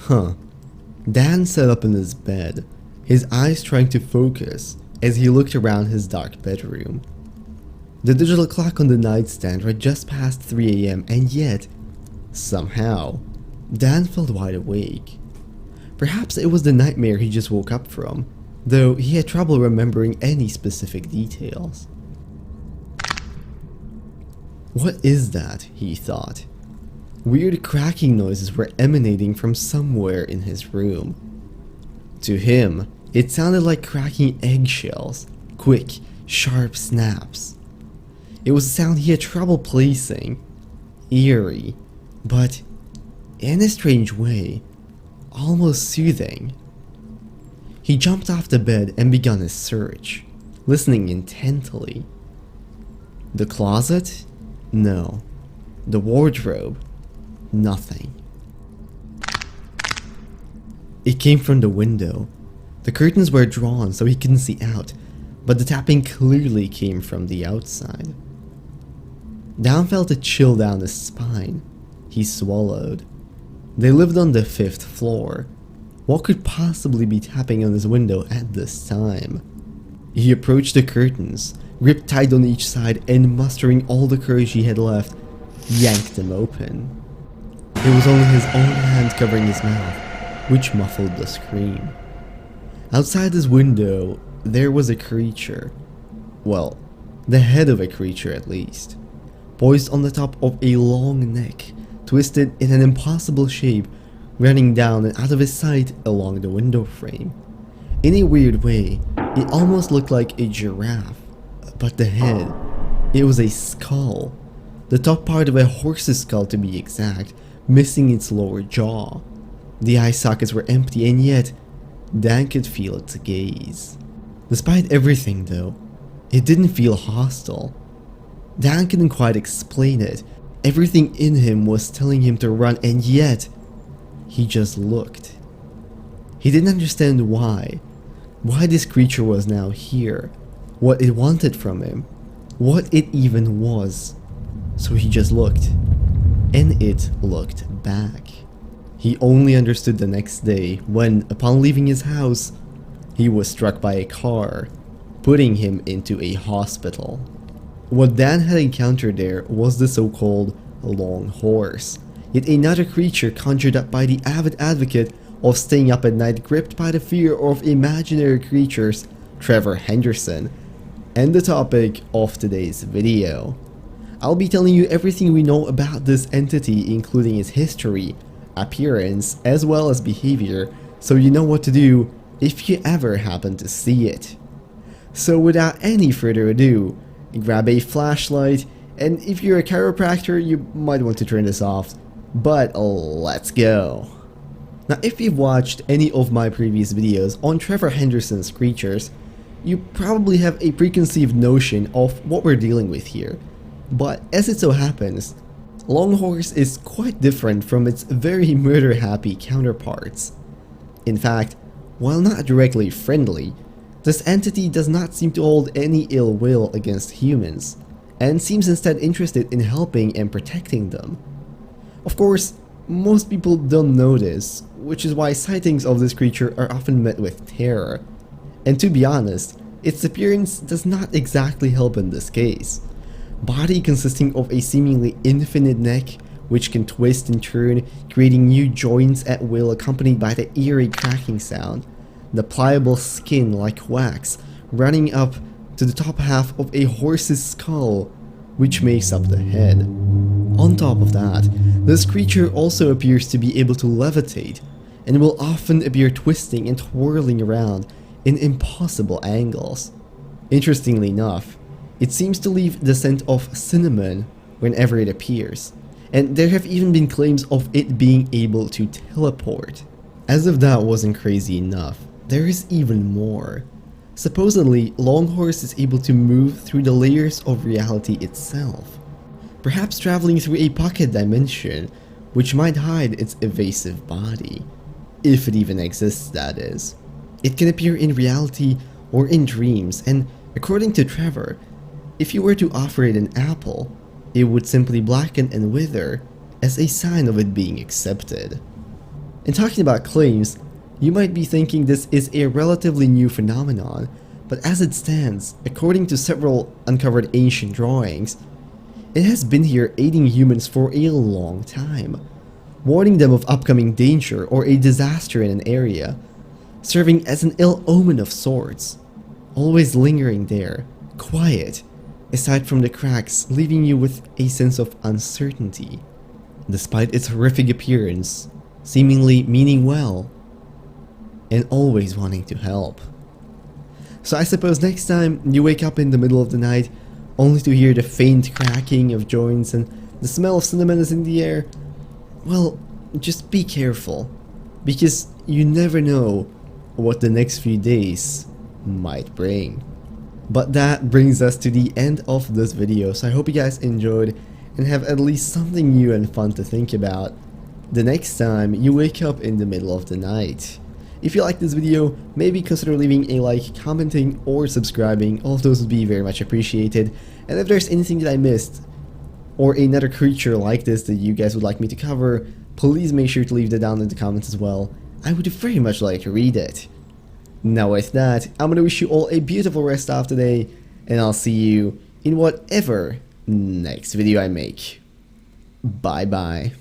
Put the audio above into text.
Huh. Dan sat up in his bed, his eyes trying to focus as he looked around his dark bedroom. The digital clock on the nightstand read just past 3 a.m. and yet, somehow, Dan felt wide awake. Perhaps it was the nightmare he just woke up from, though he had trouble remembering any specific details. What is that? He thought. Weird cracking noises were emanating from somewhere in his room. To him, it sounded like cracking eggshells, quick, sharp snaps. It was a sound he had trouble placing, eerie, but in a strange way, almost soothing. He jumped off the bed and began his search, listening intently. The closet? No. The wardrobe? Nothing. It came from the window. The curtains were drawn so he couldn't see out, but the tapping clearly came from the outside. Dan felt a chill down his spine. He swallowed. They lived on the 5th floor. What could possibly be tapping on his window at this time? He approached the curtains, gripped tight on each side, and mustering all the courage he had left, yanked them open. It was only his own hand covering his mouth, which muffled the scream. Outside his window, there was a creature. Well, the head of a creature at least. Poised on the top of a long neck, twisted in an impossible shape, running down and out of his sight along the window frame. In a weird way, it almost looked like a giraffe, but the head, it was a skull. The top part of a horse's skull to be exact, missing its lower jaw. The eye sockets were empty, and yet, Dan could feel its gaze. Despite everything though, it didn't feel hostile. Dan couldn't quite explain it. Everything in him was telling him to run, and yet, he just looked. He didn't understand why this creature was now here, what it wanted from him, what it even was. So he just looked, and it looked back. He only understood the next day when, upon leaving his house, he was struck by a car, putting him into a hospital. What Dan had encountered there was the so-called long horse, yet another creature conjured up by the avid advocate of staying up at night, gripped by the fear of imaginary creatures, Trevor Henderson, and the topic of today's video. I'll be telling you everything we know about this entity, including its history, appearance, as well as behavior, so you know what to do if you ever happen to see it. So without any further ado, grab a flashlight, and if you're a chiropractor, you might want to turn this off, but let's go. Now, if you've watched any of my previous videos on Trevor Henderson's creatures, you probably have a preconceived notion of what we're dealing with here. But as it so happens, Longhorse is quite different from its very murder-happy counterparts. In fact, while not directly friendly, this entity does not seem to hold any ill will against humans, and seems instead interested in helping and protecting them. Of course, most people don't know this, which is why sightings of this creature are often met with terror. And to be honest, its appearance does not exactly help in this case. Body consisting of a seemingly infinite neck, which can twist and turn, creating new joints at will, accompanied by the eerie cracking sound. The pliable skin like wax, running up to the top half of a horse's skull, which makes up the head. On top of that, this creature also appears to be able to levitate, and will often appear twisting and twirling around in impossible angles. Interestingly enough, it seems to leave the scent of cinnamon whenever it appears, and there have even been claims of it being able to teleport. As if that wasn't crazy enough, there is even more. Supposedly, Longhorse is able to move through the layers of reality itself, perhaps traveling through a pocket dimension, which might hide its evasive body. If it even exists, that is. It can appear in reality or in dreams, and according to Trevor, if you were to offer it an apple, it would simply blacken and wither as a sign of it being accepted. And talking about claims, you might be thinking this is a relatively new phenomenon, but as it stands, according to several uncovered ancient drawings, it has been here aiding humans for a long time, warning them of upcoming danger or a disaster in an area, serving as an ill omen of sorts, always lingering there, quiet, aside from the cracks, leaving you with a sense of uncertainty. Despite its horrific appearance, seemingly meaning well, and always wanting to help. So I suppose next time you wake up in the middle of the night only to hear the faint cracking of joints and the smell of cinnamon is in the air, well, just be careful, because you never know what the next few days might bring. But that brings us to the end of this video, so I hope you guys enjoyed and have at least something new and fun to think about the next time you wake up in the middle of the night. If you like this video, maybe consider leaving a like, commenting, or subscribing. All of those would be very much appreciated. And if there's anything that I missed, or another creature like this that you guys would like me to cover, please make sure to leave that down in the comments as well. I would very much like to read it. Now with that, I'm gonna wish you all a beautiful rest of the day, and I'll see you in whatever next video I make. Bye bye.